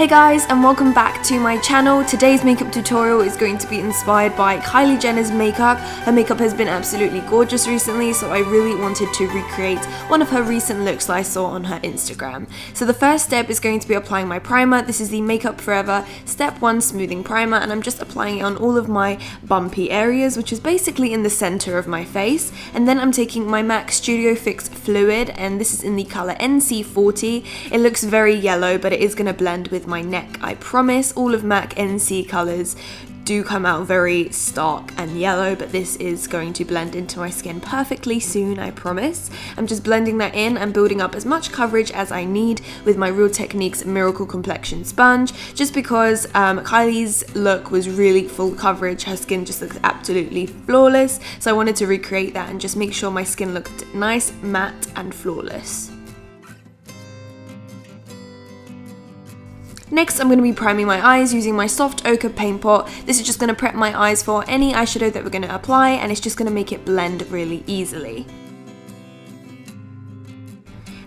Hey guys, and welcome back to my channel. Today's makeup tutorial is going to be inspired by Kylie Jenner's makeup. Her makeup has been absolutely gorgeous recently, so I really wanted to recreate one of her recent looks that I saw on her Instagram. So the first step is going to be applying my primer. This is the Makeup Forever Step 1 Smoothing Primer, and I'm just applying it on all of my bumpy areas, which is basically in the center of my face. And then I'm taking my MAC Studio Fix Fluid, and this is in the color NC40. It looks very yellow, but it is going to blend with my neck. I promise all of MAC NC colors do come out very stark and yellow, but this is going to blend into my skin perfectly soon, I promise. I'm just blending that in and building up as much coverage as I need with my Real Techniques Miracle Complexion sponge, just because Kylie's look was really full coverage. Her skin just looks absolutely flawless, so I wanted to recreate that and just make sure my skin looked nice, matte and flawless. Next, I'm going to be priming my eyes using my soft ochre Paintpot. This is just going to prep my eyes for any eyeshadow that we're going to apply, and it's just going to make it blend really easily.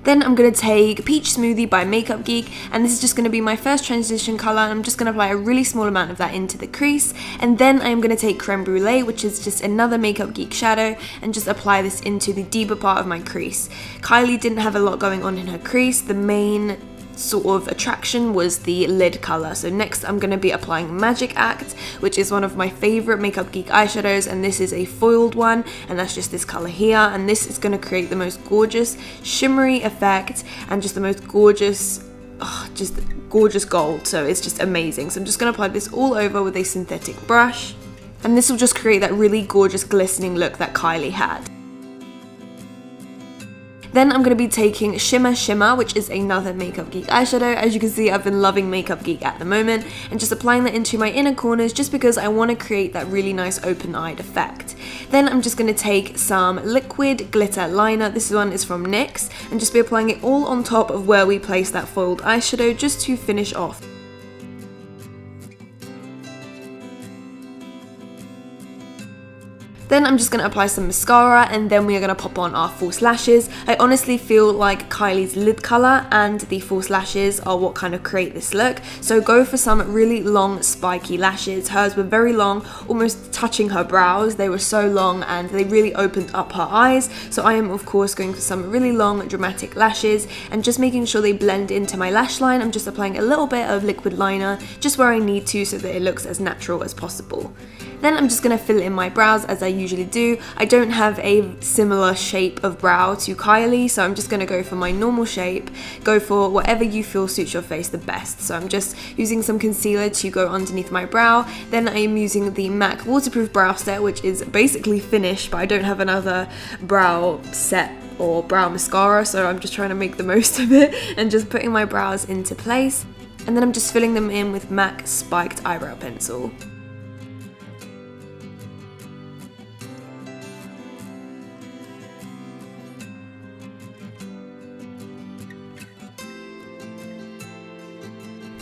Then I'm going to take Peach Smoothie by Geek, and this is just going to be my first transition colour. I'm just going to apply a really small amount of that into the crease, and then I'm going to take Creme Brulee, which is just another Geek shadow, and just apply this into the deeper part of my crease. Kylie didn't have a lot going on in her crease. The main sort of attraction was the lid color. So next I'm going to be applying Magic Act, which is one of my favorite Geek eyeshadows, and this is a foiled one, and that's just this color here, and this is going to create the most gorgeous shimmery effect and just the most gorgeous gorgeous gold. So it's just amazing. So I'm just going to apply this all over with a synthetic brush, and this will just create that really gorgeous glistening look that Kylie had. Then I'm going to be taking Shimmer Shimmer, which is another Geek eyeshadow. As you can see, I've been loving Geek at the moment, and just applying that into my inner corners just because I want to create that really nice open-eyed effect. Then I'm just going to take some liquid glitter liner. This one is from NYX, and just be applying it all on top of where we place that foiled eyeshadow just to finish off. Then I'm just going to apply some mascara, and then we are going to pop on our false lashes. I honestly feel like Kylie's lid colour and the false lashes are what kind of create this look. So go for some really long spiky lashes. Hers were very long, almost touching her brows. They were so long and they really opened up her eyes. So I am of course going for some really long dramatic lashes and just making sure they blend into my lash line. I'm just applying a little bit of liquid liner just where I need to so that it looks as natural as possible. Then I'm just going to fill in my brows as I usually do. I don't have a similar shape of brow to Kylie, so I'm just going to go for my normal shape. Go for whatever you feel suits your face the best. So I'm just using some concealer to go underneath my brow. Then I am using the MAC Waterproof Brow Set, which is basically finished, but I don't have another brow set or brow mascara, so I'm just trying to make the most of it and just putting my brows into place. And then I'm just filling them in with MAC Spiked Eyebrow Pencil.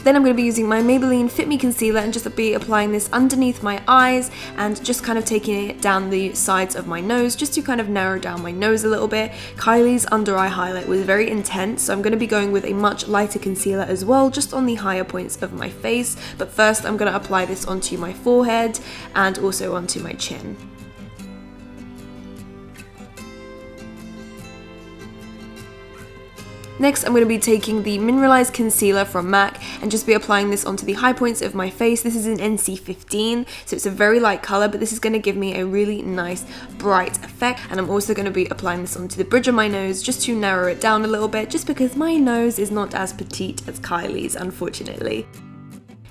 Then I'm going to be using my Maybelline Fit Me Concealer and just be applying this underneath my eyes and just kind of taking it down the sides of my nose just to kind of narrow down my nose a little bit. Kylie's under eye highlight was very intense, so I'm going to be going with a much lighter concealer as well, just on the higher points of my face. But first I'm going to apply this onto my forehead and also onto my chin. Next, I'm going to be taking the Mineralized Concealer from MAC and just be applying this onto the high points of my face. This is in NC15, so it's a very light color, but this is going to give me a really nice bright effect. And I'm also going to be applying this onto the bridge of my nose just to narrow it down a little bit, just because my nose is not as petite as Kylie's, unfortunately.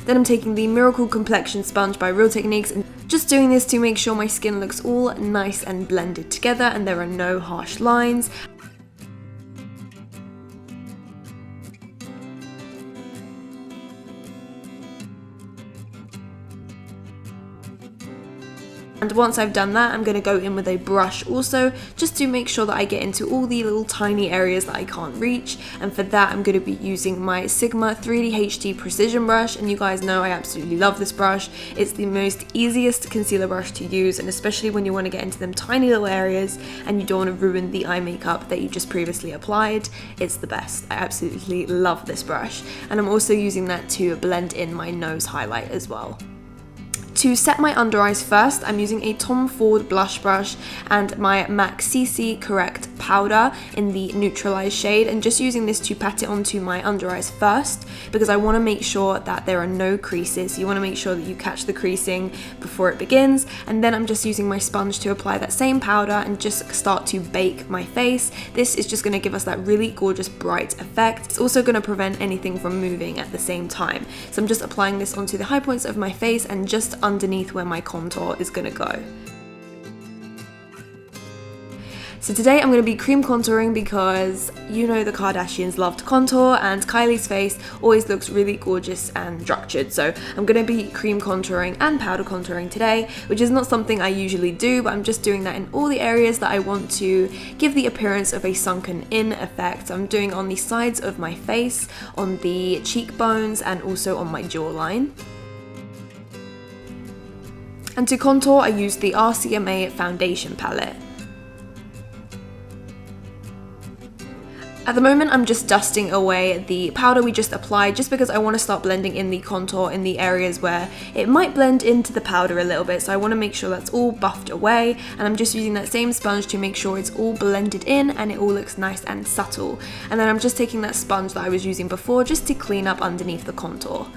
Then I'm taking the Miracle Complexion sponge by Real Techniques and just doing this to make sure my skin looks all nice and blended together and there are no harsh lines. And once I've done that, I'm going to go in with a brush also, just to make sure that I get into all the little tiny areas that I can't reach. And for that, I'm going to be using my Sigma 3D HD Precision brush. And you guys know I absolutely love this brush. It's the most easiest concealer brush to use, and especially when you want to get into them tiny little areas and you don't want to ruin the eye makeup that you just previously applied, it's the best. I absolutely love this brush. And I'm also using that to blend in my nose highlight as well. To set my under eyes first, I'm using a Tom Ford blush brush and my MAC CC Correct powder in the neutralized shade, and just using this to pat it onto my under eyes first, because I want to make sure that there are no creases. You want to make sure that you catch the creasing before it begins, and then I'm just using my sponge to apply that same powder and just start to bake my face. This is just going to give us that really gorgeous bright effect. It's also going to prevent anything from moving at the same time. So I'm just applying this onto the high points of my face and just underneath where my contour is going to go. So today I'm going to be cream contouring because you know the Kardashians love to contour, and Kylie's face always looks really gorgeous and structured. So I'm going to be cream contouring and powder contouring today, which is not something I usually do, but I'm just doing that in all the areas that I want to give the appearance of a sunken in effect. I'm doing on the sides of my face, on the cheekbones, and also on my jawline. And to contour, I use the RCMA foundation palette. At the moment, I'm just dusting away the powder we just applied, just because I want to start blending in the contour in the areas where it might blend into the powder a little bit. So I want to make sure that's all buffed away, and I'm just using that same sponge to make sure it's all blended in and it all looks nice and subtle. And then I'm just taking that sponge that I was using before just to clean up underneath the contour.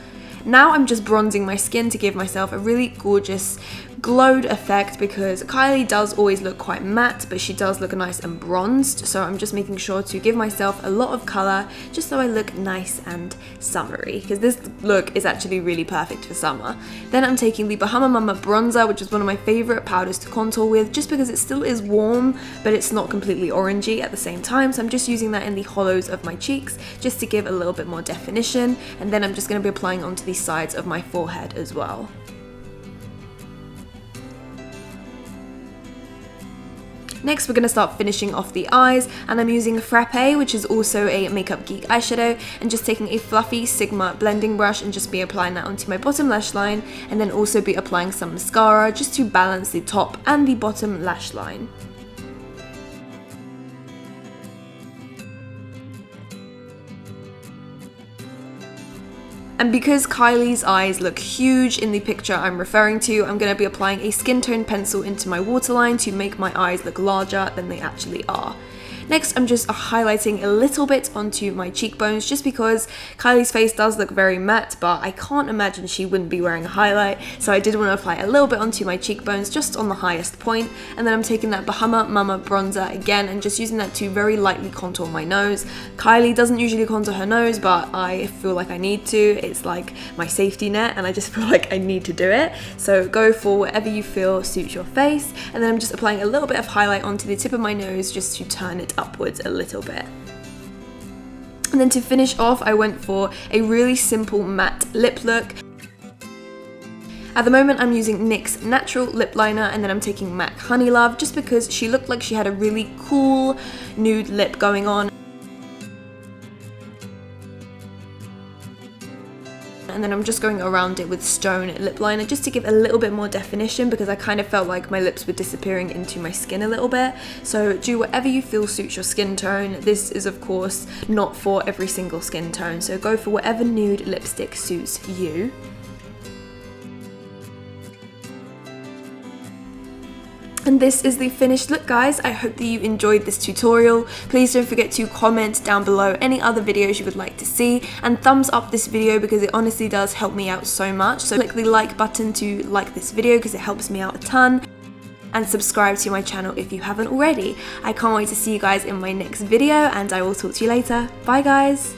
Now I'm just bronzing my skin to give myself a really gorgeous glowed effect, because Kylie does always look quite matte, but she does look nice and bronzed. So I'm just making sure to give myself a lot of colour just so I look nice and summery, because this look is actually really perfect for summer. Then I'm taking the Bahama Mama bronzer, which is one of my favourite powders to contour with, just because it still is warm, but it's not completely orangey at the same time. So I'm just using that in the hollows of my cheeks just to give a little bit more definition, and then I'm just going to be applying onto the sides of my forehead as well. Next, we're going to start finishing off the eyes, and I'm using Frappe, which is also a Makeup Geek eyeshadow, and just taking a fluffy Sigma blending brush and just be applying that onto my bottom lash line, and then also be applying some mascara just to balance the top and the bottom lash line. And because Kylie's eyes look huge in the picture I'm referring to, I'm going to be applying a skin tone pencil into my waterline to make my eyes look larger than they actually are. Next, I'm just highlighting a little bit onto my cheekbones, just because Kylie's face does look very matte, but I can't imagine she wouldn't be wearing a highlight, so I did want to apply a little bit onto my cheekbones, just on the highest point. And then I'm taking that Bahama Mama bronzer again and just using that to very lightly contour my nose. Kylie doesn't usually contour her nose, but I feel like I need to. It's like my safety net, and I just feel like I need to do it. So go for whatever you feel suits your face. And then I'm just applying a little bit of highlight onto the tip of my nose just to turn it upwards a little bit. And then to finish off, I went for a really simple matte lip look. At the moment, I'm using NYX Natural Lip Liner, and then I'm taking MAC Honey Love, just because she looked like she had a really cool nude lip going on. And then I'm just going around it with Stone Lip Liner just to give a little bit more definition, because I kind of felt like my lips were disappearing into my skin a little bit. So do whatever you feel suits your skin tone. This is of course not for every single skin tone, so go for whatever nude lipstick suits you. And this is the finished look, guys. I hope that you enjoyed this tutorial. Please don't forget to comment down below any other videos you would like to see, and thumbs up this video because it honestly does help me out so much. So click the like button to like this video because it helps me out a ton, and subscribe to my channel if you haven't already. I can't wait to see you guys in my next video, and I will talk to you later. Bye guys!